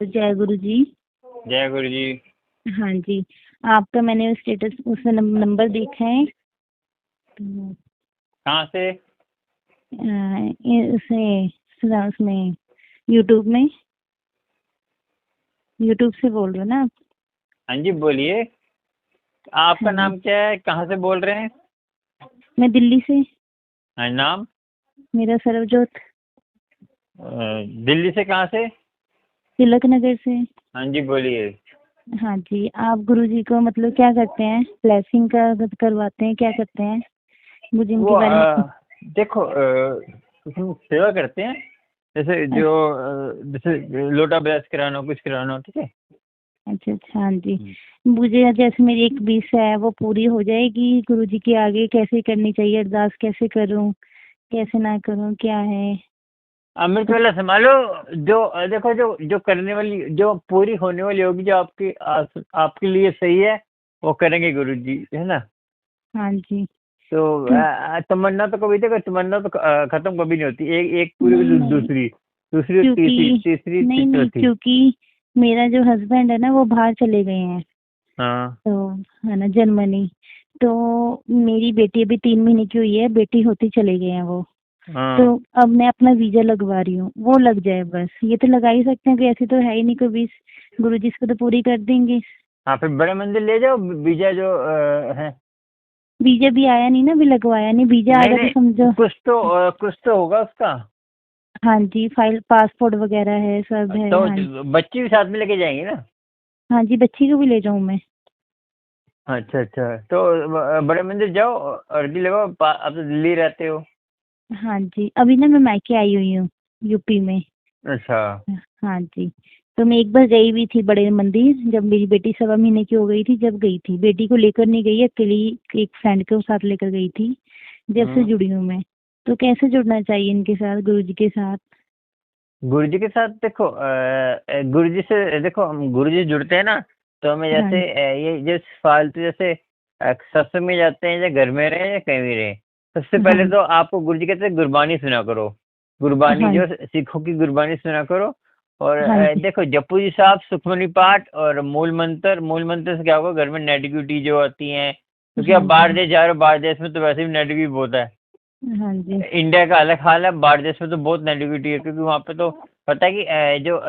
जय गुरु जी। जय गुरु जी। हाँ जी, आपका मैंने स्टेटस उसमें नंबर देखा है तो कहाँ से? उसमें यूट्यूब से बोल रहे हो ना आप? हाँ जी, बोलिए। आपका हाँ जी, नाम क्या है? कहाँ से बोल रहे हैं? मैं दिल्ली से। हाँ, नाम? मेरा सरबजोत। दिल्ली से कहाँ से? तिलक नगर से। हाँ जी, बोलिए। हाँ जी, आप गुरु जी को मतलब क्या करते हैं? ब्लेसिंग का करवाते हैं, क्या करते हैं? मुझे इनके वो बारे में देखो, हम सेवा करते हैं। जैसे जो जैसे लोटा ब्लेस कराना हो, कुछ कराना हो, ठीक है। अच्छा अच्छा, हाँ जी। मुझे जैसे मेरी एक विश है वो पूरी हो जाएगी गुरु जी के आगे, कैसे करनी चाहिए अरदास, कैसे करूं, कैसे ना करूं, क्या है? अमृत कुछ वाला संभालो। जो देखो, जो जो करने वाली, जो पूरी होने वाली होगी, जो आपके लिए सही है, वो करेंगे गुरु जी, है ना। हाँ जी। तो तो तमन्ना तो कभी, देखो, तमन्ना तो खत्म कभी नहीं होती। एक एक पूरी नहीं हुई, नहीं, दूसरी, दूसरी, तीसरी, क्योंकि तीसरी, नहीं नहीं, चौथी। क्योंकि मेरा जो हस्बैंड है ना वो बाहर चले गए हैं, हाँ तो है ना, जर्मनी। तो मेरी बेटी अभी 3 महीने की हुई है, बेटी होती चले गए हैं वो। तो हाँ अब मैं अपना वीजा लगवा रही हूँ, वो लग जाए बस। ये तो लगा ही सकते हैं कि ऐसी तो है ही नहीं कोई बीस। गुरु जी इसको तो पूरी कर देंगे। हाँ, फिर बड़े मंदिर ले जाओ, बीजा जो है। वीजा भी आया नहीं ना, अभी लगवाया नहीं। वीजा आ नहीं गया तो नहीं, समझो। कुछ तो होगा उसका। हाँ जी, फाइल पासपोर्ट वगैरह है, सब है। हाँ जी। तो बच्ची भी साथ में लेके जाएंगे ना। हाँ जी, बच्ची को भी ले जाऊँ मैं? अच्छा अच्छा, तो बड़े मंदिर जाओ, अर्जी लगाओ। आप तो दिल्ली रहते हो। हाँ जी, अभी ना मैं मायके आई हुई हूँ, यूपी में। अच्छा। हाँ जी। तो मैं एक बार गई हुई थी बड़े मंदिर, जब मेरी बेटी 1.25 महीने की हो गई थी, जब गई थी। बेटी को लेकर नहीं गई, अकेली एक फ्रेंड के साथ लेकर गई थी। जब से हम्म। जुड़ी हूँ मैं। तो कैसे जुड़ना चाहिए इनके साथ, गुरु जी के साथ? गुरु जी के साथ देखो, गुरु जी से देखो, हम गुरु जी जुड़ते हैं ना, तो हमें हाँ जैसे ये जो फालतू, जैसे सत्संग में जाते हैं, या घर में रहे या कहीं भी रहे, सबसे पहले हाँ तो आपको गुरु जी कहते हैं गुरबानी सुना करो। गुरबानी, हाँ जो सिखों की गुरबानी सुना करो। और हाँ जी देखो, जपू जी साहब, सुखमनी पाठ और मूल मंत्र से क्या होगा, घर में नेगेटिविटी जो आती है, क्योंकि हाँ आप बाहर जी देश जा रहे हो, बाहर देश में तो वैसे भी नेगेटिविटी बहुत है। हाँ जी इंडिया का अलग हाल है, बाहर देश में तो बहुत नेगेटिविटी है, क्योंकि वहाँ पे तो पता है कि जो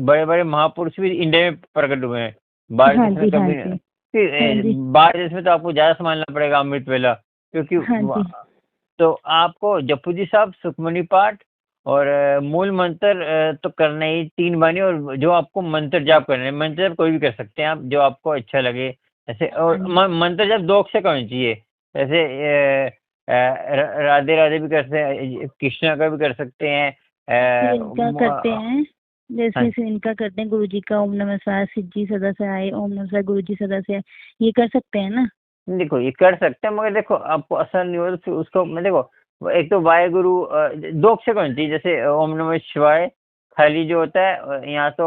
बड़े बड़े महापुरुष भी इंडिया में प्रकट हुए हैं। बाहर हाँ देश में जी हाँ कभी नहीं। जी हाँ जी बाहर देश में तो आपको ज़्यादा संभालना पड़ेगा अमृत वेला, क्योंकि हाँ जी तो आपको जपू जी साहब, सुखमनी पाठ और मूल मंत्र तो करना ही, 3 बाणी, और जो आपको मंत्र जाप करना है, मंत्र जाप कोई भी कर सकते हैं आप, जो आपको अच्छा लगे। जैसे, हाँ और जी। मंत्र जाप 2 अक्षर का होना चाहिए। जैसे राधे राधे भी कर सकते हैं, कृष्णा का भी कर सकते हैं। फिर इनका करते हैं, जैसे हाँ, जैसे इनका करते हैं गुरु जी का, ओम नमः शिवाय, सिद्धि सदा से आए, ओम नमः शिवाय, गुरु जी सदा से आए। ये कर सकते हैं ना? देखो ये कर सकते हैं, मगर देखो आपको असर नहीं हो तो फिर उसको मैं देखो, एक तो वाहेगुरु 2 अक्षर का होना चाहिए। जैसे ओम नमः शिवाय खाली जो होता है, यहाँ तो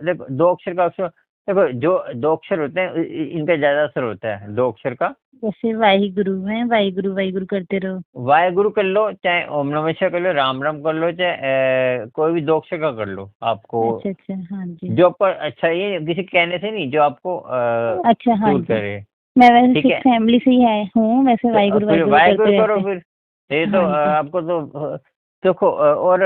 देखो 2 अक्षर का अक्षर। देखो, जो 2 अक्षर होते हैं, इनका ज्यादा असर होता है 2 अक्षर का। जैसे वाहिगुरु है, वाहिगुरु वाहिगुरु करते रहो। वाहेगुरु कर लो, चाहे ओम नमः शिवाय कर लो, राम राम कर लो, चाहे कोई भी 2 अक्षर का कर लो आपको। अच्छा अच्छा, हाँ जी। जो पर अच्छा, ये किसी कहने से नहीं, जो आपको अच्छा हाँ सूट जी, करे। मैं वैसे ठीक सिख है, फैमिली से ही आए हूँ, वैसे तो वाहिगुरु फिर वाहिगुरु वाहेगुरु करते रहते करो हैं। फिर। ये तो हाँ जी आपको तो देखो, और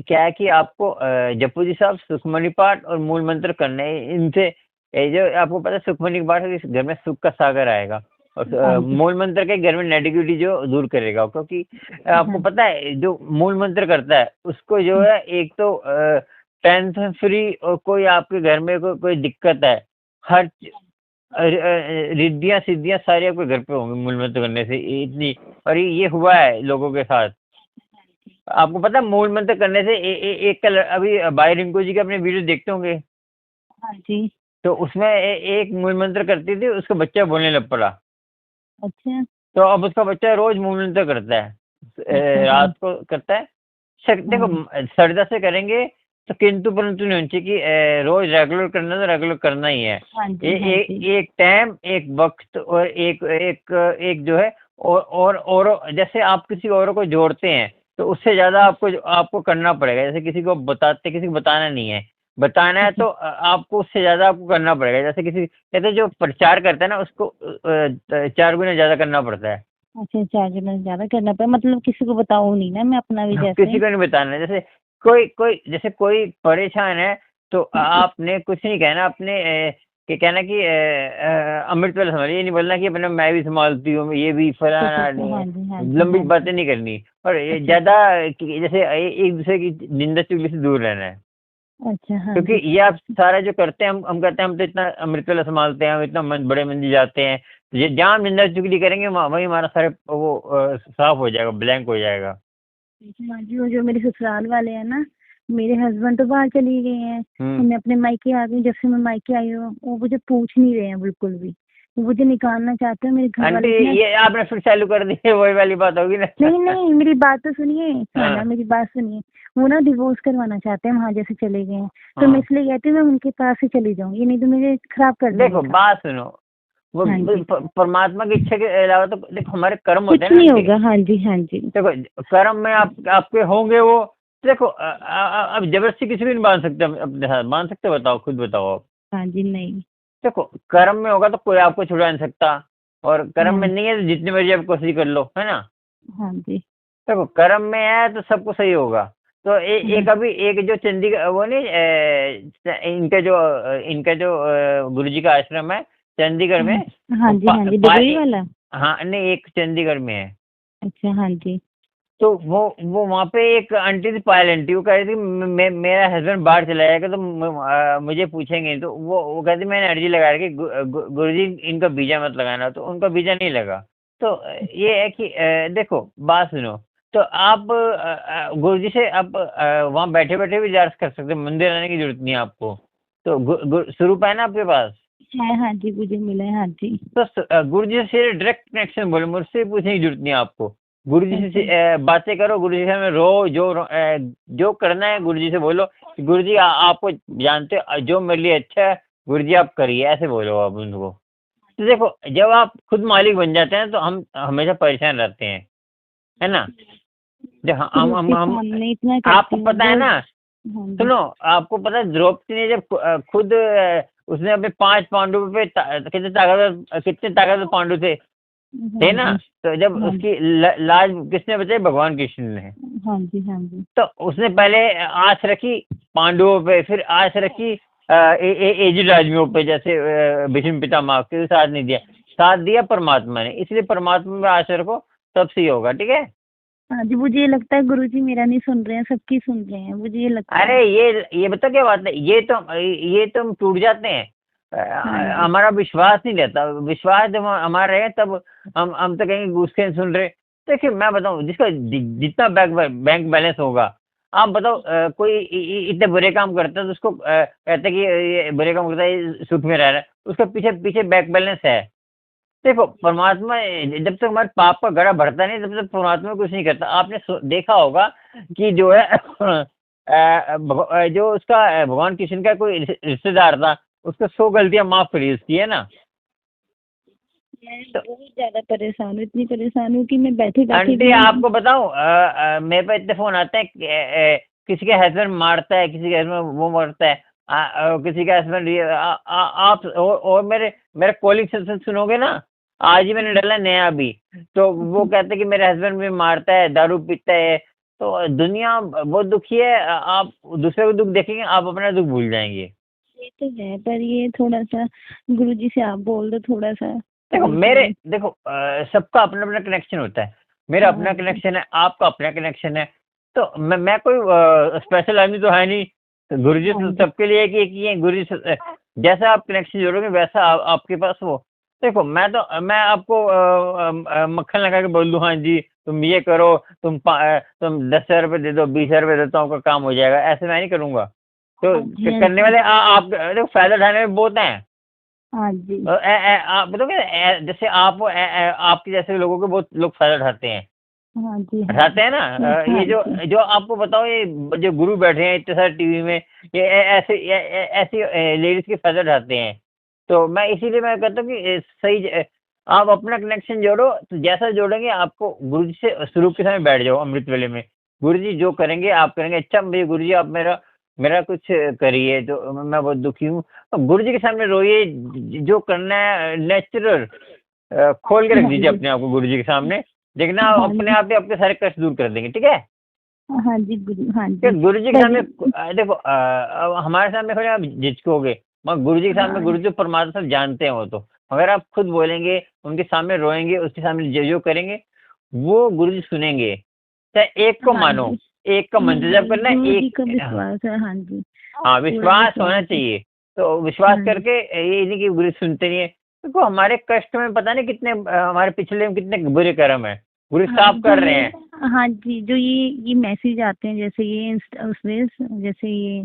क्या है कि आपको जपू जी साहब, सुखमनी पाठ और मूल मंत्र करने हैं। इनसे ये जो आपको पता है, सुखमनी पाठ से घर में सुख का सागर आएगा, और हाँ जी मूल मंत्र के घर में नेगेटिविटी जो दूर करेगा, क्योंकि आपको हाँ पता है, जो मूल मंत्र करता है उसको जो है, एक तो टेंशन फ्री, और कोई आपके घर में कोई दिक्कत है, हर रिद्धियां सिद्धियां सारी आपके घर पे होंगी मूल मंत्र करने से, इतनी। और ये हुआ है लोगों के साथ। आपको पता है, मूल मंत्र करने से एक का अभी भाई रिंकू जी के अपने वीडियो देखते होंगे, हाँ जी। तो उसमें एक मूल मंत्र करती थी, उसका बच्चा बोलने लग पड़ा। अच्छा तो अब उसका बच्चा रोज मूल मंत्र करता है, अच्छा, हाँ रात को करता है। देखो, हाँ श्रद्धा से करेंगे तो किंतु परंतु नहीं होनी चाहिए कि रोज रेगुलर करना, तो रेगुलर करना ही है। हाँ ये जी हाँ जी एक टाइम, एक वक्त, और एक एक एक जो है, और जैसे आप किसी और को जोड़ते हैं, तो उससे ज्यादा आपको आपको करना पड़ेगा। जैसे किसी को बताते, किसी को बताना नहीं है, बताना है अच्छा तो आपको उससे ज्यादा आपको करना पड़ेगा। जैसे किसी कहते जो प्रचार करता है ना उसको 4 गुना ज्यादा करना पड़ता है। अच्छा, 4 गुना ज्यादा करना पड़ा, मतलब किसी को बताऊँ नहीं ना मैं अपना भी किसी जैसे। को नहीं बताना। जैसे कोई कोई जैसे कोई परेशान है तो आपने कुछ नहीं कहना, अपने कि कहना कि अमृत वाला संभाल, ये नहीं बोलना कि अपना मैं भी संभालती हूँ, ये भी अच्छा अच्छा फलाना अच्छा, नहीं है। हाँ जी हाँ जी लंबी हाँ जी। बातें नहीं करनी, और ये अच्छा ज्यादा जैसे एक दूसरे की निंदा चुगली से दूर रहना है। अच्छा, हाँ क्योंकि जी। ये आप सारा जो करते हैं, हम कहते हैं हम तो इतना अमृत वाला संभालते हैं, हम इतना बड़े मंदिर जाते हैं, तो ये जहाँ हम निंदा चुगली करेंगे वहीं हमारा सारे वो साफ हो जाएगा, ब्लैंक हो जाएगा। अच्छा, हाँ जी, वो जो मेरे ससुराल वाले हैं ना, मेरे हस्बैंड तो बाहर चली गए हैं, तो हम्म। मैं अपने मायके आ गई। जब से मैं मायके आई हूँ वो मुझे पूछ नहीं रहे हैं बिल्कुल भी। वो मुझे निकालना चाहते हैं, मेरे घर आंटी वाले इतने। ये आपने फिर चालू कर दी है, वही वाली बात होगी ना। नहीं नहीं, मेरी बात तो सुनिए, खाना हाँ मेरी बात सुनिए। वो ना डिवोर्स करवाना चाहते हैं, वहाँ जैसे चले गए हैं। तो मैं हाँ। इसलिए कहती हूँ मैं उनके पास ही चली जाऊंगी, नहीं तो मुझे खराब कर देंगे देखो काम। बात सुनो, वो हाँ जी। परमात्मा की इच्छा के अलावा तो देखो हमारे कर्म होते कुछ हैं ना नहीं आंटी। होगा, हाँ जी हाँ जी। देखो कर्म में आपके होंगे वो। देखो अब जबरदस्ती किसी भी नहीं बांध सकते अपने साथ, बांध सकते? बताओ, खुद बताओ आप। हाँ जी, नहीं। देखो कर्म में होगा तो कोई आपको छुड़ा नहीं सकता, और कर्म में हाँ नहीं है तो जितनी मर्जी आप कोशिश कर लो, है ना। हाँ जी। देखो कर्म में है तो सब कुछ सही होगा। तो हाँ एक अभी एक जो चंडीगढ़ वो नहीं इनका जो गुरु जी का आश्रम है चंडीगढ़ में। हाँ हाँ वो जी हाँ जी, डबई वाला। हाँ नहीं, एक चंडीगढ़ में है। अच्छा, हाँ जी। तो वो वहाँ पे एक आंटी थी, पायल आंटी, वो कह रही थी मेरा हस्बैंड बाहर चला जाएगा तो मुझे पूछेंगे। तो वो कहती मैंने अर्जी लगा रखी, गुरु जी इनका वीजा मत लगाना, तो उनका वीजा नहीं लगा। तो ये है कि देखो बात सुनो। तो आप गुरु जी से आप वहाँ बैठे बैठे भी इजाज़त कर सकते हो, मंदिर आने की जरूरत नहीं है आपको। तो स्वरूप है ना आपके पास। है, हाँ जी, मुझे मिला है, हाँ जी। तो गुरु जी से डायरेक्ट कनेक्शन, बोले मुझसे पूछने की जरूरत नहीं है आपको। गुरु जी से अच्छा बातें करो, गुरु जी से में रो, जो करना है गुरु जी से बोलो कि गुरु जी आपको जानते हो जो मेरे लिए अच्छा है, गुरु जी आप करिए, ऐसे बोलो आप उनको। तो देखो जब आप खुद मालिक बन जाते हैं तो हम हमेशा परेशान रहते हैं, है ना। जब फिर उसके सामने इतना करती आपको हूँ पता है वो। ना, हाँ जी। सुनो, आपको पता है द्रौपदी ने जब खुद उसने अपने 5 पांडवों पे कितने ताकतवर पांडु थे, थे हाँ ना। जी तो जब हाँ जी उसकी लाज किसने बचाई? भगवान कृष्ण ने। हाँ जी हाँ जी। तो उसने पहले आस रखी पांडवों पे, फिर आस रखी एजिड आदमियों पे, जैसे भीष्म पितामह के साथ नहीं दिया, साथ दिया परमात्मा ने। इसलिए परमात्मा में आशा रखो, तब सही होगा, ठीक है। हाँ जी, मुझे ये लगता है गुरुजी मेरा नहीं सुन रहे हैं, सबकी सुन रहे हैं, मुझे ये लगता अरे है। ये बता क्या बात है, ये तो हम टूट जाते हैं। हाँ जी हमारा विश्वास नहीं रहता, विश्वास जब हमारा रहे तब हम तो कहेंगे उसके नहीं सुन रहे। देखिए मैं बताऊं, जिसका जितना बैंक बैलेंस होगा, आप बताओ कोई इतने बुरे काम करता है तो उसको कहते हैं कि ये बुरे काम करता है, ये सुख में रह रहा है, उसका पीछे पीछे बैंक बैलेंस है। देखो परमात्मा जब तक हमारे पाप का घड़ा भरता नहीं तब तक परमात्मा कुछ नहीं करता। आपने देखा होगा कि जो है जो उसका भगवान कृष्ण का कोई रिश्तेदार था, उसको 100 गलतियां माफ करी उसकी, है ना। मैं तो बहुत ज्यादा परेशान हूँ, इतनी परेशान हूँ कि मैं बैठे बैठे आंटी भी। आपको बताऊं, मेरे पास इतने फोन आते हैं किसी का हस्बैंड मारता है, किसी का हस्बैंड वो मरता है, किसी का हस्बैंड आप और मेरे कॉलिग से सुनोगे ना। आज ही मैंने डाला नया अभी, तो वो कहते हैं कि मेरे हस्बैंड भी मारता है, दारू पीता है। तो दुनिया बहुत दुखी है, आप दूसरे को दुख देखेंगे, आप अपना दुख भूल जाएंगे। ये तो है, पर ये थोड़ा सा गुरुजी से आप बोल दो थोड़ा सा। देखो परेशान। देखो सबका अपना अपना कनेक्शन होता है। मेरा हाँ अपना जी कनेक्शन है, आपका अपना कनेक्शन है। तो मैं कोई स्पेशल आदमी तो है नहीं। तो गुरुजी हाँ तो जी सबके लिए एक ही है। गुरुजी जैसा आप कनेक्शन जोड़ोगे वैसा आपके पास वो। देखो मैं आपको मक्खन लगा के बोल दूं हाँ जी तुम ये करो, तुम 10,000 रुपये दे दो, 20,000 रुपये देता हूँ, का काम हो जाएगा, ऐसे मैं नहीं करूंगा। तो हाँ जी हाँ करने जी वाले आप देखो, फायदा उठाने में बहुत हैं। हाँ जी आप बताओगे जैसे आपके जैसे लोगों के बहुत लोग फायदा उठाते हैं, हाँ जी हाँ उठाते जी। हैं ना। हाँ ये जो जी जो आपको बताओ, ये जो गुरु बैठे हैं इतने सारे टीवी में, ये ऐसी लेडीज के फायदा उठाते हैं। तो मैं इसीलिए मैं कहता हूँ कि सही आप अपना कनेक्शन जोड़ो, तो जैसा जोड़ेंगे आपको गुरु जी से स्वरूप के सामने बैठ जाओ अमृत वेले में। गुरु जी जो करेंगे आप करेंगे, अच्छा भैया गुरु जी आप मेरा कुछ करिए, तो मैं बहुत दुखी हूँ। तो गुरु जी के सामने रोइए, जो करना है नेचुरल, खोल के रख हाँ दीजिए जी। अपने आप को गुरु जी के सामने, देखना हाँ अपने जी। आप ही आपके सारे कष्ट दूर कर देंगे, ठीक है। हाँ जी गुरु, हाँ कि जी। गुरु जी के तभी। सामने देखो, अब हमारे सामने खड़े आप झिझकोगे, मगर गुरु जी के सामने, हाँ गुरु जी परमात्मा सब जानते हैं वो तो, अगर आप खुद बोलेंगे, उनके सामने रोएंगे, उसके सामने जो जो करेंगे, वो गुरु जी सुनेंगे। चाहे एक को हाँ मानो, जी। एक का मंत्र जप करना है, गुरु जी एक, का विश्वास है, हाँ जी। हाँ पूरा विश्वास होना विश्वास है। चाहिए। तो विश्वास हाँ जी। करके, ये नहीं कि गुरु सुनते नहीं है। देखो हमारे कष्ट में पता नहीं कितने, हमारे पिछले में कितने बुरे कर्म है, गुरु हाँ साफ जी, जो कर रहे ये, हैं। हाँ जी, जो ये मैसेज आते हैं, जैसे ये उसमें, जैसे ये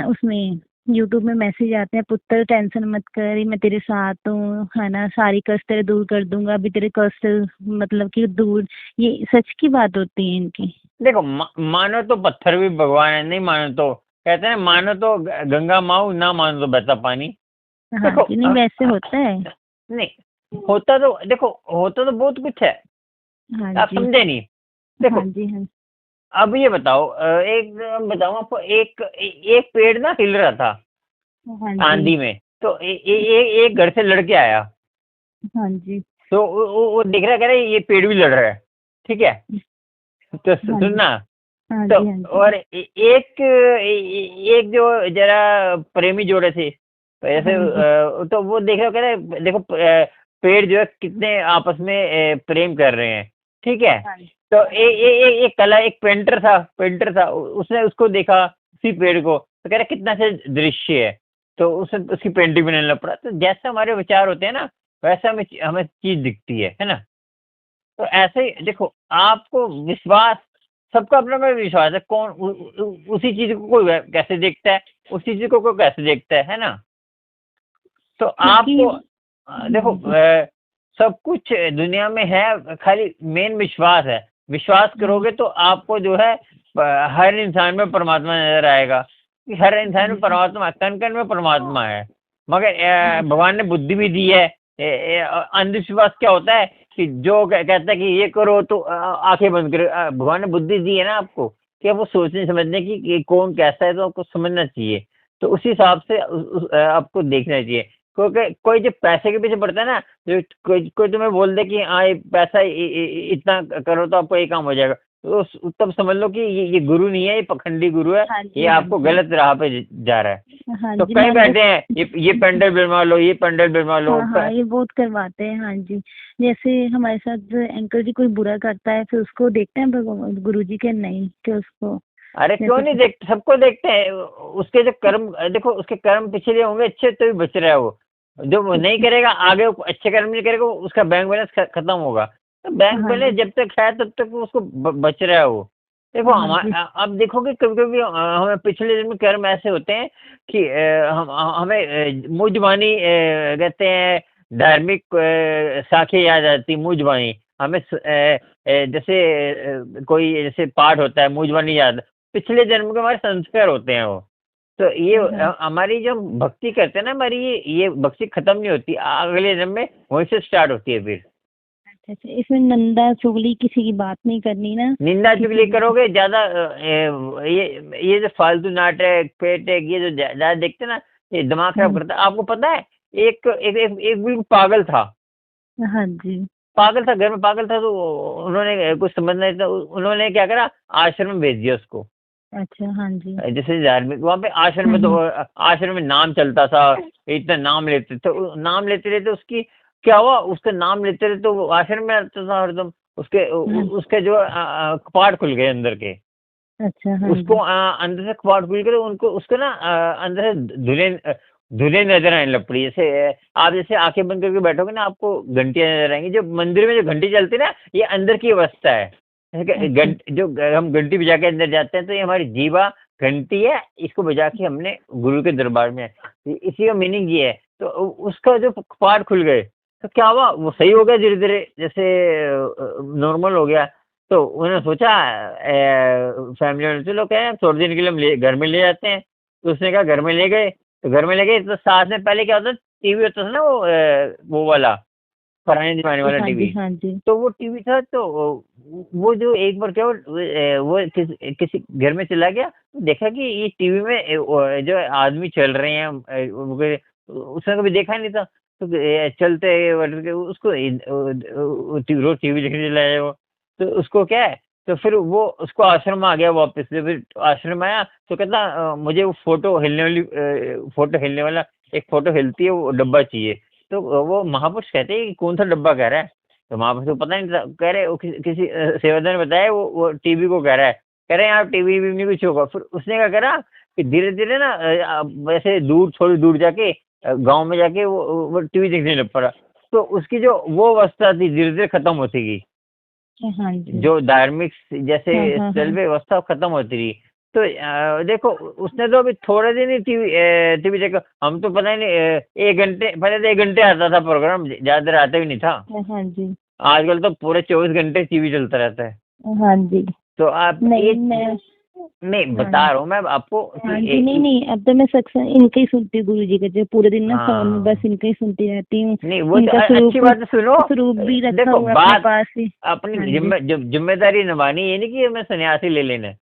उसमें यूट्यूब में मैसेज आते हैं, पुत्र टेंशन मत कर, ये मैं तेरे साथ हूँ, है ना, सारी कष्ट तेरे दूर कर दूंगा, अभी तेरे कष्ट मतलब कि दूर, ये सच की बात होती है इनकी। देखो मानो तो पत्थर भी भगवान है, नहीं मानो तो, कहते हैं मानो तो गंगा माऊ, ना मानो तो बहता पानी। हाँ देखो जी, नहीं वैसे होता है। नहीं होता तो, देखो होता तो बहुत कुछ है, हाँ आप जी। समझे नहीं। हाँ देखो जी। हाँ। अब ये बताओ, एक बताऊं आपको, एक पेड़ ना हिल रहा था हाँ जी। आंधी में, तो एक घर से लड़के आया, हाँ जी। तो वो देख रहा, कह रहा ये पेड़ भी लड़ रहा है, ठीक है। तो हाँ जी। सुनना, हाँ तो जी। हाँ जी। और एक जो जरा प्रेमी जोड़े थे, तो ऐसे, हाँ जी। तो वो देख रहे हो, कह रहे देखो, पेड़ जो है कितने आपस में प्रेम कर रहे हैं, ठीक है। हाँ जी। तो हाँ जी। एक कला, एक पेंटर था, उसने उसको देखा, उसी पेड़ को, तो कह रहा कितना अच्छा दृश्य है, तो उसने उसकी पेंटिंग बनाने लग पड़ा। तो जैसे हमारे विचार होते हैं ना, वैसा हमें हमें चीज दिखती है ना। तो ऐसे ही देखो, आपको विश्वास, सबका अपना अपना विश्वास है, कौन उसी चीज को कोई कैसे देखता है, उसी चीज को कोई कैसे देखता है ना। तो क्योंकि। आपको देखो, हाँ जी। सब कुछ दुनिया में है, खाली मेन विश्वास है। विश्वास हाँ करोगे तो आपको जो है, हर इंसान में परमात्मा नजर आएगा, कि हर इंसान में परमात्मा, कण कण में परमात्मा है। मगर भगवान ने बुद्धि भी दी है। अंधविश्वास क्या होता है, कि जो कहता है कि ये करो तो आंखें बंद करो। भगवान ने बुद्धि दी है ना आपको, कि आप वो सोचने समझने की कि कौन कैसा है, तो आपको समझना चाहिए। तो उसी हिसाब से आपको देखना चाहिए। क्योंकि कोई जो पैसे के पीछे पड़ता है ना, जो कोई तुम्हें बोल दे कि हाँ ये पैसा इतना करो तो आपको ये काम हो जाएगा, तो तब समझ लो कि ये गुरु नहीं है, ये पखंडी गुरु है, हाँ ये जी। हाँ आपको जी। गलत राह पे जा रहा है। हाँ तो जी, कहीं मान लो। बैठे हैं, ये पेंडल बनवा लो, ये पेंडल बनवा लो। हाँ हाँ, ये बहुत करवाते हैं, हाँ जी। जैसे हमारे साथ जो अंकल जी कोई बुरा करता है, फिर उसको देखते हैं भगवान गुरु जी के, नहीं कि उसको अरे क्यों जैसे। नहीं देखते, सबको देखते हैं। उसके जो कर्म, देखो उसके कर्म पिछले होंगे अच्छे, तो भी बच रहा है वो। जो वो नहीं करेगा आगे, वो अच्छे कर्म नहीं करेगा, उसका बैंक बैलेंस खत्म होगा। तो बैंक हाँ बैलेंस जी। जब तक है तब तक उसको बच रहा है वो। देखो हाँ जी। अब देखोगे कभी कभी हमें पिछले जन्म कर्म ऐसे होते हैं कि हम हमें मुजबानी कहते हैं, धार्मिक साखी याद आती, मुजबानी हमें जैसे कोई जैसे पाठ होता है, मुजबानी याद, पिछले जन्म के हमारे संस्कार होते हैं वो। तो ये हाँ। हमारी जो हम भक्ति करते हैं ना, हमारी ये भक्ति खत्म नहीं होती, अगले जन्म में वहीं से स्टार्ट होती है फिर। अच्छा अच्छा, इसमें नंदा चुगली किसी की बात नहीं करनी ना। निंदा किसी चुगली की। करोगे ज्यादा, ये जो फालतू नाटक पेटक, ये जो ज्यादा देखते हैं ना, ये दिमाग खराब हाँ। करता है। आपको पता है, एक एक एक, एक बिल्कुल पागल था, हाँ जी। घर में पागल था, तो उन्होंने कुछ समझ नहीं था, उन्होंने क्या करा, आश्रम में भेज दिया उसको। अच्छा। हाँ जी। जैसे धार्मिक वहाँ पे आश्रम में, तो आश्रम में नाम चलता था, इतना नाम लेते, तो नाम लेते लेते उसकी क्या हुआ, उसका नाम लेते लेते तो वो आश्रम में रहता था हरदम। उसके हाँ। उसके जो कपाट खुल गए अंदर के, अच्छा। हाँ उसको जी। अंदर से कपाट खुल के, तो उनको उसको ना अंदर से धुले धुले नजर आने लग पड़ी। जैसे आप जैसे आंखें बंद करके बैठोगे ना, आपको घंटियां नजर आएंगी। जो मंदिर में जो घंटी चलती है ना, ये अंदर की अवस्था है। अच्छा। जो हम घंटी बजा के अंदर जाते हैं, तो ये हमारी जीवा घंटी है, इसको बजा के हमने गुरु के दरबार में, इसी का मीनिंग ये है। तो उसका जो कपाट खुल गए, तो क्या हुआ, वो सही हो गया धीरे धीरे, जैसे नॉर्मल हो गया। तो उन्होंने सोचा, फैमिली वाले, चलो क्या है, थोड़े दिन के लिए हम घर में ले जाते हैं। तो उसने कहा घर में ले गए, तो घर में ले गए, तो साथ में पहले क्या होता, टीवी होता था ना, वो वाला, पुराने जमाने वाला हाँ जी, टीवी। हाँ जी। तो वो टीवी था, तो वो जो एक बार क्या हुआ, वो किसी घर में चला गया, तो देखा कि ये टीवी में जो आदमी चल रहे हैं, उसने कभी देखा नहीं था। तो चलते उसको रोज टीवी देखने चला जाए वो। तो उसको क्या है, तो फिर वो उसको आश्रम आ गया वापस से। फिर आश्रम आया तो कहता मुझे वो फोटो हिलने वाला, एक फोटो हिलती है वो डब्बा चाहिए। तो वो महापुरुष कहते हैं कि कौन सा डब्बा कह रहा है। तो महापुरुष को पता नहीं था, कह रहे वो किसी सेवादार ने बताया, वो टीवी को कह रहा है। कह रहे हैं यार टीवी भी नहीं कुछ होगा। फिर उसने क्या करा कि धीरे धीरे ना वैसे दूर, थोड़ी दूर जाके गांव में जाके वो टीवी देखने लग पड़ा। तो उसकी जो वो अवस्था थी धीरे धीरे खत्म होती गई, हाँ जी। जो धार्मिक जैसे हाँ, हाँ, स्थल हाँ। पे व्यवस्था खत्म होती रही। तो देखो उसने तो अभी थोड़े दिन ही टीवी देखा। हम तो पता ही नहीं, 1 घंटे पहले तो 1 घंटे आता था प्रोग्राम, ज्यादा देर आता भी नहीं था। हाँ, हाँ जी। आजकल तो पूरे 24 घंटे टीवी चलता रहता है। हाँ जी। तो आप नहीं ये मैं नहीं हाँ बता रहा हूँ मैं आपको हाँ कि जी। नहीं नहीं, अब तो मैं सत्संग इनके ही सुनती हूँ, गुरु जी के। जो पूरे दिन ना फोन में बस हाँ इनके ही सुनती रहती हूँ। नहीं, वो तो इनका अच्छी बात है, सुनो। स्वरूप भी रखा देखो हुआ है अपने बात पास ही। हाँ अपनी जी। जिम्मेदारी निभानी, ये नहीं कि हमें सन्यासी ले लेना है।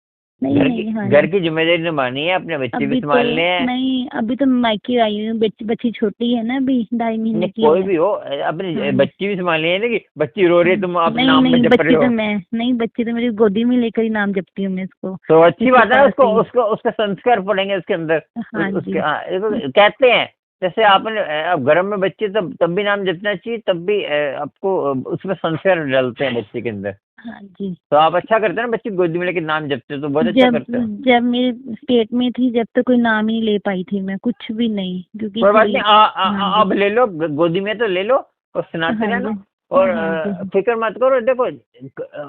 नहीं नहीं। हाँ घर जी। की जिम्मेदारी निभानी है, अपने बच्चे भी अभी तो संभालने हैं। नहीं, अभी तो मायके आई हूँ। बच्ची छोटी है ना, अभी 2.5 महीने नहीं की कोई है। भी हो, हाँ अपनी जी। बच्ची भी संभालनी है ना, कि बच्ची रो रही है तुम अपने नहीं नाम में नहीं, जप रहे बच्ची तो हो। मैं नहीं, बच्ची तो मेरी गोदी में लेकर ही नाम जपती हूँ मैं इसको, तो अच्छी इसके बात है ना, पास उसको ही। उसको उसका संस्कार पड़ेंगे उसके अंदर। हाँ उसके जी। देखो कहते हैं, जैसे आपने अब गर्भ में बच्चे तब भी नाम जपना चाहिए, तब भी आपको उसमें संस्कार डालते हैं बच्चे के अंदर। हाँ जी। तो आप अच्छा करते हैं ना, बच्चे गोदी में लेके नाम जपते हो, तो बहुत अच्छा जब करते हो। जब मेरे पेट में थी, जब तक कोई नाम ही नहीं ले पाई थी मैं, कुछ भी नहीं, क्योंकि कोई बात थोड़ी। नहीं, हाँ जी। अब ले लो, गोदी में तो ले लो और सुनाते हाँ जी। रहना। और हाँ जी। फिक्र मत करो। देखो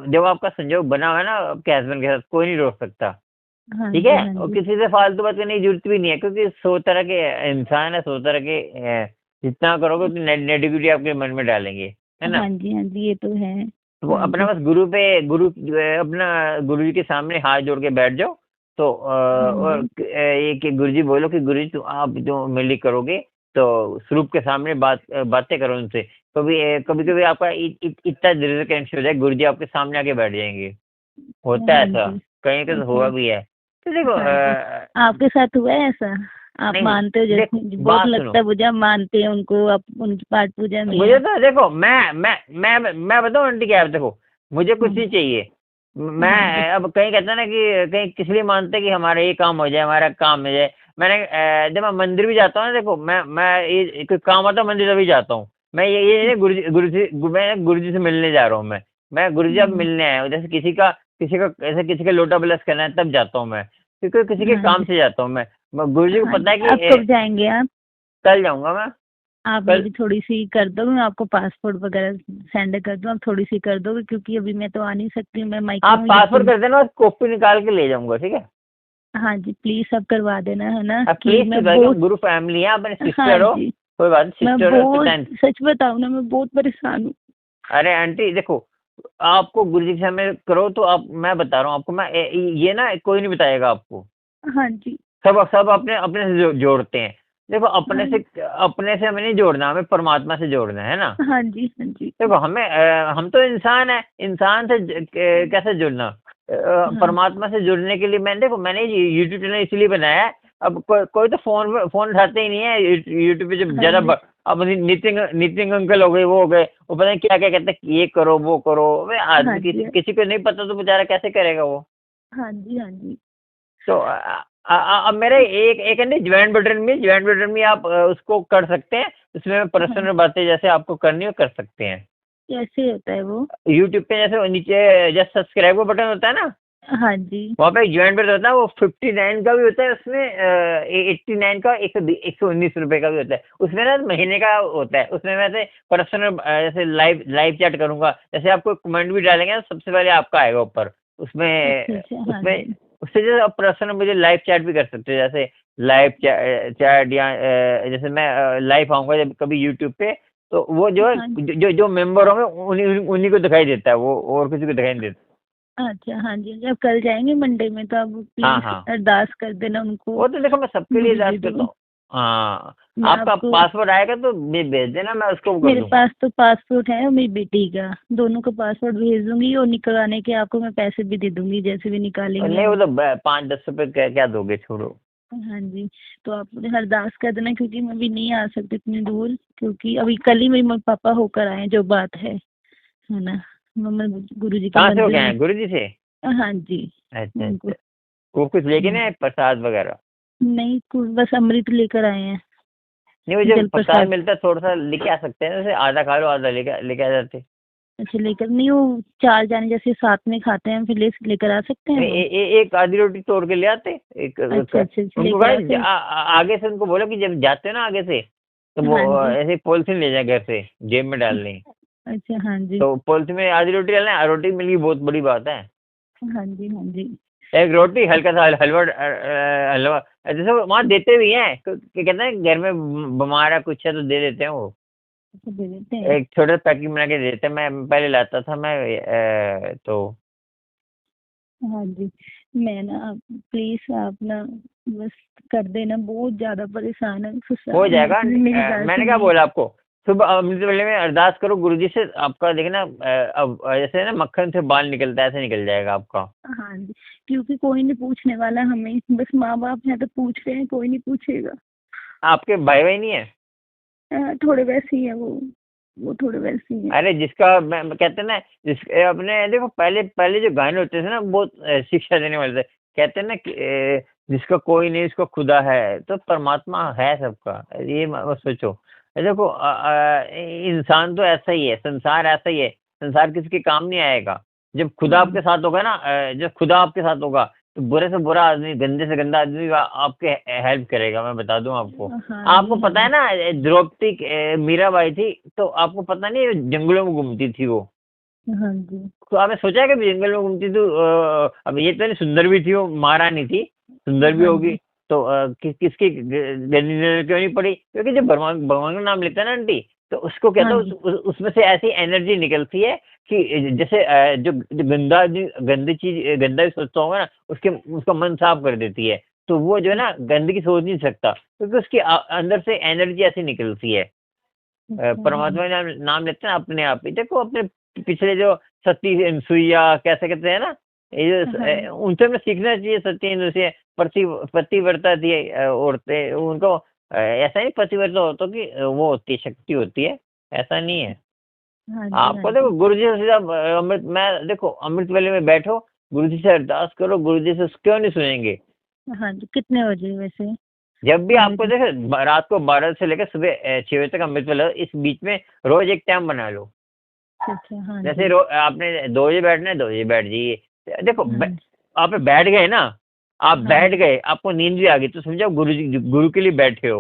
जब आपका संजोग बना हुआ है ना आपके हस्बैंड के साथ, कोई नहीं रोक सकता। हाँ ठीक जी। है, हाँ और जी। किसी से फालतू बात करने की जरूरत भी नहीं है, क्योंकि 100 तरह के इंसान है, 100 तरह के जितना करोगे उतनी नेगेटिविटी आपके मन में डालेंगे, है ना। हाँ जी। हाँ जी, ये तो है। तो वो हाँ अपना जी। बस अपना गुरु जी के सामने हाथ जोड़ के बैठ जाओ। तो हाँ और जी। ये कि गुरु जी बोलो कि गुरु जी आप जो मिली करोगे, तो स्वरूप के सामने बातें करो उनसे। कभी कभी आपका इतना दृढ़ कैंसिल हो जाए, गुरु जी आपके सामने आके बैठ जाएंगे। होता है हाँ ऐसा, जी। कहीं का तो अच्छा। हुआ भी है। तो देखो हाँ जी। आपके साथ हुआ है ऐसा? आप नहीं मानते हो? देखो जैसे बहुत बात सुनो। लगता है मुझे, आप मानते हैं उनको, आप उनकी पाठ पूजा मुझे में। तो देखो, मैं बताऊं आंटी क्या है, देखो मुझे कुछ हाँ। नहीं चाहिए। हाँ जी। मैं अब कहीं कहता है ना कि कहीं किस लिए मानते हैं कि हमारा ये काम हो जाए, हमारा काम हो जाए। मैंने जब मैं मंदिर भी जाता हूँ ना, देखो मैं ये कोई काम आता है मंदिर तभी जाता हूँ। मैं ये नहीं, मैं गुरु जी से मिलने जा रहा हूँ। मैं गुरु जी अब हम्म, मिलने आया हूँ। जैसे किसी का लोटा ब्लस करना है तब जाता हूँ मैं, क्योंकि किसी के हाँ काम जी। से जाता हूँ मैं। गुरु जी को हाँ पता जी। है कि अब कब जाएंगे आप? कल जाऊंगा मैं। आप कल मेरी थोड़ी सी कर दो, मैं आपको पासपोर्ट वगैरह सेंड कर दूँ, आप थोड़ी सी कर दोगे? क्योंकि अभी मैं तो आ नहीं सकती हूँ, मैं मायके आप हूँ पासपोर्ट यूपी। कर देना, कॉपी निकाल के ले जाऊंगा, ठीक है। हाँ जी, प्लीज सब करवा देना, है ना, अब कि प्लीज मैं तो बहुत। गुरु फैमिली है, अपने हाँ सिस्टर हो। जी। कोई बात नहीं, मैं सिस्टर हो तो बहुत, टेंथ। सच बताऊँ ना, मैं बहुत परेशान हूँ। अरे आंटी देखो, आपको गुरु जी के सामने करो तो आप, मैं बता रहा हूँ आपको, ये ना कोई नहीं बताएगा आपको। हाँ जी। सब अपने अपने से जोड़ते हैं। देखो हाँ अपने से हमें नहीं जोड़ना, हमें परमात्मा से जोड़ना है ना। हाँ जी। हाँ जी। देखो हम तो इंसान है, इंसान से कैसे जुड़ना। हाँ परमात्मा से जुड़ने के लिए मैंने यूट्यूब चैनल इसलिए बनाया है। अब कोई तो फोन उठाते ही नहीं है। यूट्यूब पे जब हाँ ज्यादा जी। अब नितिन नितिन अंकल हो गए, वो हो गए, वो पता नहीं क्या क्या कहते हैं, ये करो वो करो। अबे हाँ आदमी जी। किसी को नहीं पता तो बेचारा कैसे करेगा वो। हाँ जी। हाँ जी। तो अब मेरे एक है नहीं, ज्वाइन बटन में आप उसको कर सकते हैं। उसमें हाँ। पर्सनल बातें जैसे आपको करनी हो कर सकते हैं। कैसे होता है वो? यूट्यूब पे जैसे वो नीचे जस्ट सब्सक्राइब का बटन होता है ना, हाँ जी। वहाँ पे ज्वाइन बटन होता है। वो 59 का भी होता है उसमें, 89 का, 119 रुपए का भी होता है। उसमें ना महीने का होता है। उसमें मैं से पर्सनल जैसे लाइव लाइव चैट करूंगा, जैसे आपको कमेंट भी डालेंगे ना, सबसे पहले आपका आएगा ऊपर अच्छा उसमें। अच्छा। हाँ उसमें जी। उससे जैसे आप पर्सनल मुझे लाइव चैट भी कर सकते हो, जैसे लाइव चैट या जैसे मैं लाइव आऊंगा जब कभी यूट्यूब पे, तो वो जो है हाँ। जो जो मेंबर होंगे उन्हीं उन्हीं को दिखाई देता है वो, और किसी को दिखाई नहीं देता। अच्छा। हाँ जी, जब कल जाएंगे मंडे में, तो आप हाँ प्लीज हाँ, अरदास कर देना उनको, वो तो देखो मैं सबके लिए गुरु इजाज़त जी करता को। हूँ। हाँ, मैं आपका आपको, पासपोर्ट आएगा तो भेज देना, मैं उसको कर मेरे दूंगा। पास तो पासपोर्ट है और मेरी बेटी का, दोनों का पासपोर्ट भेज दूंगी, और निकलवाने के आपको मैं पैसे भी दे दूंगी जैसे भी और निकालेंगे नहीं, वो हम। तो 5-10 रुपए क्या दोगे, छोड़ो। हाँ जी। तो आप मुझे हरदास कर देना, क्योंकि मैं अभी नहीं आ सकती इतनी दूर, क्योंकि अभी कल ही मेरे मम्मी पापा होकर आए हैं, जो बात है ना। मम्मा गुरु जी के कहाँ से हो मंदिर गए में। हैं, गुरु जी से? हाँ जी। अच्छा उनको, अच्छा। वो कुछ लेके नहीं हाँ, आए, प्रसाद वगैरह? नहीं बस अमृत लेकर आए हैं, नहीं, वो जो जल प्रसाद प्रसाद। मिलता है थोड़ा सा लेके आ सकते हैं, जैसे आधा खा लो, आधा लेके लेके आ जाते। अच्छा, लेकर नहीं, वो चार जाने जैसे साथ में खाते हैं, फिर लेकर आ सकते हैं नहीं, वो। एक आधी रोटी तोड़ के ले आते, अच्छा अच्छा अच्छा, उनको लेकर कहा आ फिर। आगे से उनको बोलो कि जब जाते हो ना आगे से, तो वो हाँ जी। ऐसे पॉलिथीन ले जाए घर से, जेब में डालनी। अच्छा, हाँ जी। तो पॉलिथीन में आधी रोटी डालना, रोटी मिल गई, बहुत बड़ी बात है। हाँ जी। हाँ जी। एक रोटी, हल्का सा हलवा, हलवा। जैसे वहाँ देते भी हैं, कहते हैं घर में बीमार है कुछ है तो दे देते हैं वो। अच्छा, दे देते हैं। एक छोटा पैकेट बना के दे देते हैं, मैं पहले लाता था मैं, तो हाँ जी। मैं ना, आप प्लीज आप ना, बस कर देना, बहुत ज्यादा परेशान है हो ससुराल में, जाएगा इसलिए आंटी। मेरी दादी मैंने क्या नहीं। बोला आपको, सुबह अमृत वेले में अरदास करो गुरुजी से, आपका देखना अब जैसे ना मक्खन से बाल निकलता है, ऐसे निकल जाएगा आपका। हाँ जी। क्योंकि कोई नहीं पूछने वाला हमें, बस माँ बाप हैं तो पूछ रहे हैं, कोई नहीं पूछेगा। आपके भाई भाई नहीं है? थोड़े वैसे ही है वो थोड़े वैसे ही है। अरे जिसका मैं कहते हैं ना, जिस अपने देखो, पहले पहले जो गाने होते थे ना, बहुत शिक्षा देने वाले थे। कहते हैं ना कि जिसका कोई नहीं उसका खुदा है, तो परमात्मा है सबका, ये मत सोचो। देखो इंसान तो ऐसा ही है, संसार ऐसा ही है, संसार किसी के काम नहीं आएगा। जब खुदा हाँ। आपके साथ होगा ना, जब खुदा आपके साथ होगा, तो बुरे से बुरा आदमी, गंदे से गंदा आदमी आपके हेल्प करेगा, मैं बता दूं आपको। हाँ आपको जी। हाँ पता है जी। ना, द्रौपदी मीराबाई थी, तो आपको पता नहीं है, जंगलों में घूमती थी वो। हाँ जी। तो आपने सोचा है कि जंगल में घूमती थी, तो अब ये तो नहीं, सुंदर भी थी वो, महारानी थी, सुंदर भी हाँ होगी। जी। तो किसकी गंदी नजर क्यों नहीं पड़ी? क्योंकि जब भगवान भगवान का नाम लेता है ना आंटी, तो उसको कहता हाँ है जी। उसमें से ऐसी एनर्जी निकलती है कि जैसे जो गंदा आदमी गंदी चीज गंदा भी सोचता होगा ना, उसका मन साफ कर देती है। तो वो जो है ना, गंदगी सोच नहीं सकता, क्योंकि उसके अंदर से एनर्जी ऐसी निकलती है। अच्छा, हाँ परमात्मा का नाम लेते हैं अपने आप ही। देखो अपने पिछले जो सती सुइया कैसे कहते हैं ना, ये जो हाँ। उनसे हमें सीखना चाहिए। सती इनसे पतिव्रता थी औरतें, उनको ऐसा नहीं पतिव्रता औरतों की वो होती है, शक्ति होती है, ऐसा नहीं है। हाँ जी। हाँ आपको देखो जी। गुरु जी से सीधा अमृत, मैं देखो अमृत वेले में बैठो, गुरु जी से अरदास करो, गुरु जी से क्यों नहीं सुनेंगे? हाँ जी। कितने बजे वैसे जब भी आपको अमृत? देखे, रात को 12 से लेकर सुबह 6 बजे तक अमृत वेला, इस बीच में रोज एक टाइम बना लो। अच्छा, हाँ जैसे जी। आपने 2 बजे बैठना है, 2 बजे बैठ जाइए। देखो हाँ जी। आप बैठ गए ना, आप हाँ बैठ जी। गए, आपको नींद भी आ गई, तो समझो गुरु के लिए बैठे हो।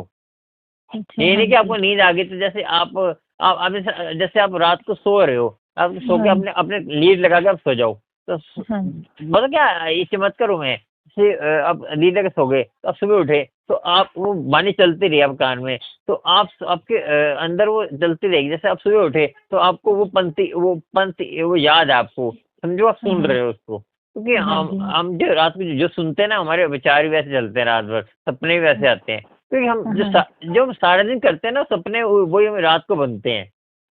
अच्छा, ये हाँ नहीं कि जी। आपको नींद आ गई तो जैसे आप जैसे आप रात को सो रहे हो, आप सो के हाँ। अपने अपने लीड लगा के आप सो जाओ, तो हाँ। मतलब क्या ये चमत्कार हूँ मैं। जैसे आप लीड लगा सो गए, तो आप सुबह उठे, तो आप वो वाणी चलती रही आप कान में, तो आप आपके अंदर वो चलती रहेगी। जैसे आप सुबह उठे तो आपको वो पंक्ति वो याद है आपको, समझो आप सुन हाँ। रहे हो उसको। क्योंकि हाँ हम जी। हम जो रात को जो सुनते हैं ना, हमारे विचार भी वैसे चलते हैं रात भर, सपने भी वैसे आते हैं। क्योंकि हम हाँ। जो हम सारा दिन करते हैं ना सपने, वही हमें रात को बनते हैं।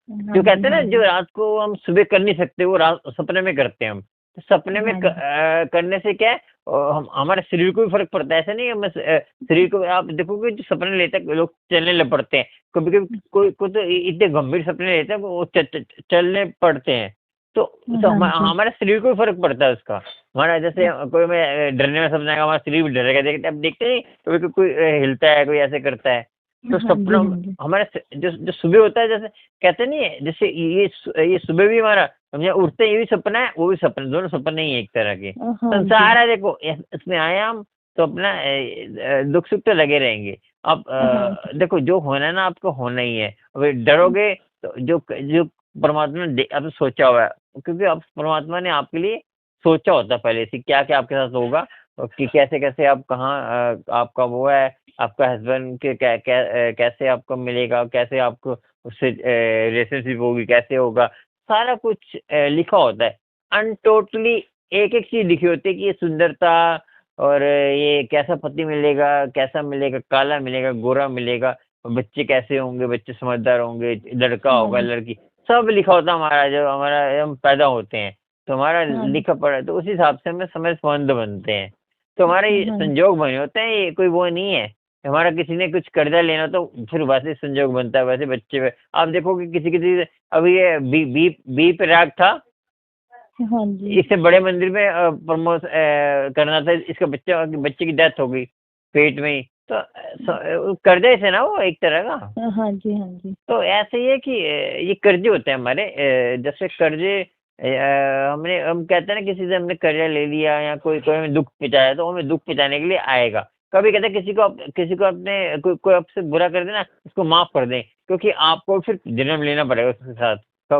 हाँ जो जी। कहते हैं हाँ ना, जो जी। रात को हम सुबह कर नहीं सकते, वो रात सपने में करते हैं हम। तो सपने में हाँ जी। करने से क्या है, हम हमारे शरीर को भी फर्क पड़ता है। ऐसा नहीं है, मैं शरीर को आप देखोगे, जो सपने लेते हैं लोग चलने लग पड़ते हैं। कभी कभी कोई तो इतने गंभीर सपने लेते हैं, वो चलने पड़ते हैं। तो हाँ जी। हमारे शरीर को भी फर्क पड़ता है उसका। हमारा जैसे कोई में डरने में सपना आएगा, हमारा शरीर भी डरेगा। देखते अब देखते नहीं, कभी कोई हिलता है, कोई ऐसे करता है। तो हाँ जी। सपनों हाँ जी। हमारे जो जो सुबह होता है, जैसे कहते नहीं है, जैसे ये सुबह भी हमारा, समझे, उठते ही ये भी सपना है, वो भी सपना, दोनों सपने ही हैं एक तरह के। हाँ जी। संसार है देखो, इसमें आए हम, तो अपना दुख सुख तो लगे रहेंगे। अब हाँ जी। देखो जो होना है ना, आपको होना ही है। अगर डरोगे तो जो जो परमात्मा ने अब सोचा हुआ है, क्योंकि अब परमात्मा ने आपके लिए सोचा होता है पहले से, क्या क्या आपके साथ होगा, और कि कैसे कैसे आप कहाँ आपका वो है, आपका हस्बैंड के कैसे आपको मिलेगा, कैसे आपको उससे रिलेशनशिप होगी, कैसे होगा, सारा कुछ लिखा होता है। अनटोटली एक एक चीज लिखी होती है कि ये सुंदरता, और ये कैसा पति मिलेगा, कैसा मिलेगा, काला मिलेगा, गोरा मिलेगा, बच्चे कैसे होंगे, बच्चे समझदार होंगे, लड़का हाँ होगा, जी, लड़की, सब लिखा होता है हमारा, जब हमारा हम पैदा होते हैं तो हमारा हाँ जी, लिखा पड़ा है, तो उस हिसाब से हमें समय संबंध बनते हैं। तो हमारे ये हाँ जी, संजोग बने होते हैं, ये कोई वो नहीं है। हमारा किसी ने कुछ कर्जा लेना तो फिर वैसे संजोग बनता है, वैसे बच्चे पे आप देखोगे किसी किसी, अभी ये बी पे राग था, हाँ जी, इससे बड़े मंदिर में प्रमोश करना था, इसका बच्चे की डेथ हो गई पेट में ही, तो कर्जे से ना, वो एक तरह का। हाँ जी, हाँ जी, तो ऐसे ही है कि ये कर्जे होते हैं हमारे, जैसे कर्जे, हमने, हम कहते हैं ना किसी से हमने कर्जा ले लिया या कोई कोई हमें दुख पहुंचाया, तो हमें दुख पहुंचाने के लिए आएगा। कभी कहते हैं किसी को अपने कोई आपसे बुरा कर देना, उसको माफ कर दें, क्योंकि आपको फिर जन्म लेना पड़ेगा उसके साथ, तो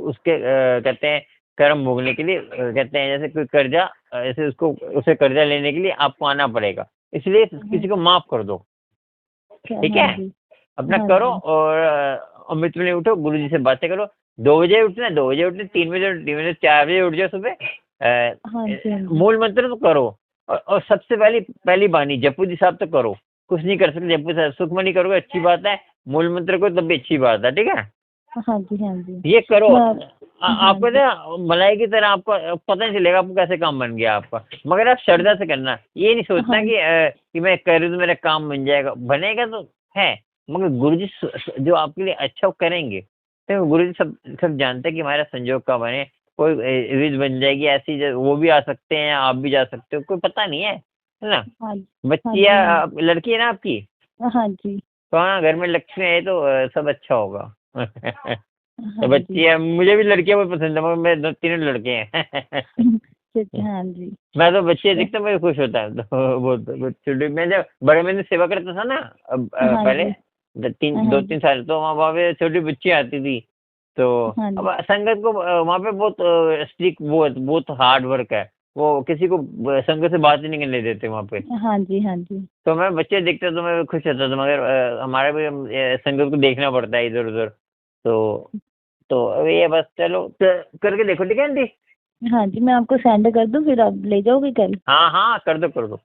उसके कहते हैं कर्म भोगने के लिए, कहते हैं जैसे कोई कर्जा, ऐसे उसको उसे कर्जा लेने के लिए आपको आना पड़ेगा, इसलिए किसी को माफ कर दो, ठीक हाँ है। जी, अपना हाँ करो जी, और अमृत वेले उठो, गुरु जी से बातें करो। 2 बजे उठना, 2 बजे उठना, 3 बजे, 3 बजे, 4 बजे उठ जाओ सुबह। हाँ जी, हाँ जी, मूल मंत्र तो करो, और सबसे पहली बानी जपू जी साहब तो करो, कुछ नहीं कर सकते जपू साहब, सुखमनी करोगे अच्छी बात है, मूल मंत्र को तब भी अच्छी बात है, ठीक है। हाँ जी, हाँ जी, ये करो, हाँ आपको जी, ना मलाई की तरह आपको पता नहीं चलेगा आपको कैसे काम बन गया आपका, मगर आप श्रद्धा से करना, ये नहीं सोचना हाँ, कि मैं करूँ तो मेरा काम बन जाएगा, बनेगा तो है, मगर गुरुजी जो आपके लिए अच्छा करेंगे, तो गुरुजी सब सब जानते हैं कि हमारा संजोग का बने, कोई विध बन जाएगी ऐसी, वो भी आ सकते हैं, आप भी जा सकते हो, कोई पता नहीं है ना। हाँ, हाँ बच्ची जी, या हाँ, लड़की है ना आपकी, हाँ जी, तो हाँ घर में लक्ष्मी है तो सब अच्छा होगा। तो हाँ जी, बच्ची है, मुझे भी लड़कियां बहुत पसंद है, मगर मेरे 2 3 लड़के हैं। ठीक है, हाँ जी, मैं तो बच्चे दिखते मुझे खुश होता है, तो वो छोटी, मैं जब बड़े में सेवा करता था ना, अब हाँ पहले जी, दो हाँ तीन जी, साल, तो वहाँ पे छोटी बच्ची आती थी, तो हाँ जी, अब संगत को वहाँ पे बहुत स्ट्रिक्ट, बहुत हार्ड वर्क है, वो किसी को संगत से बात ही नहीं करने देते वहाँ पे। हाँ जी, हाँ जी, तो मैं बच्चे देखते तो मैं खुश होता था, मगर हमारे भी संगत को देखना पड़ता है इधर उधर, तो अब ये बस चलो करके देखो, ठीक है आंटी। हाँ जी, मैं आपको सेंड कर दूँ, फिर आप ले जाओगे कल? हाँ हाँ कर दो कर दो।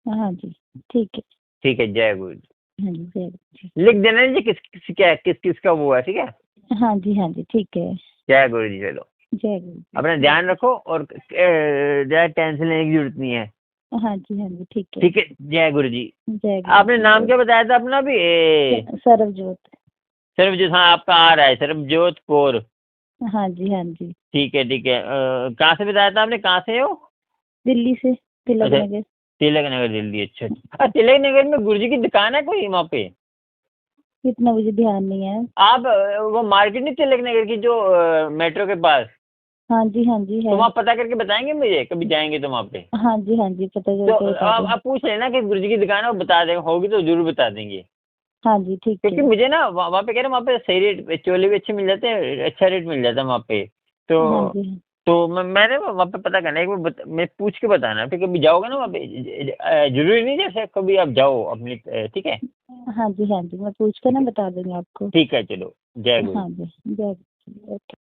हाँ जी, ठीक है, ठीक है, जय गुरु जी। हाँ जी, जय गुरु जी। लिख देना जी किस किस का वो है, ठीक है। हाँ जी, हाँ जी, ठीक है, जय गुरु जी, चलो जय गुरु जी, अपना जय ध्यान रखो, और ज्यादा टेंशन लेने की जरूरत नहीं है, हाँ जी, हाँ जी, ठीक है, ठीक है। जय गुरु जी। जय गुरु आपने नाम जी। क्या बताया था अपना भी, सरबजोत। सर्वजोत, हाँ आपका आ रहा है सर्वजोत कौर, हाँ जी, हाँ जी, ठीक है ठीक है। कहाँ से बताया था आपने, कहाँ से हो? दिल्ली से, तिलक अच्छा, नगर। तिलक नगर दिल्ली, अच्छा अच्छा। तिलक नगर में गुरु जी की दुकान है कोई वहाँ पे? इतना मुझे ध्यान नहीं है। आप वो मार्केट नहीं तिलक नगर की जो मेट्रो के पास, हाँ जी, हाँ जी, तो है। वहाँ पता करके बताएंगे मुझे, कभी जाएंगे तो वहाँ पे। हाँ जी, हाँ जी, पता तो करके बता दूँ। आप पूछ लेना कि गुरु जी की दुकान है, वो बता देंगे, होगी तो जरूर बता देंगे। हाँ जी, ठीक क्योंकि है। मुझे ना वहाँ पे कह रहे हैं, वहाँ पे सही रेट, चोले भी अच्छे मिल जाते हैं, अच्छा रेट मिल जाता है वहाँ पे, हाँ तो जी, मैंने वहाँ पे पता करना है, एक बार मैं पूछ के बताना, फिर कभी जाओगे ना वहाँ पे, जरूरी नहीं जैसे कभी आप जाओ अपनी, ठीक है। हाँ जी, हाँ जी, मैं पूछ कर ना बता दूंगी आपको। ठीक है चलो, जय गुरु। हाँ जी, जय गुरु जी, ओके।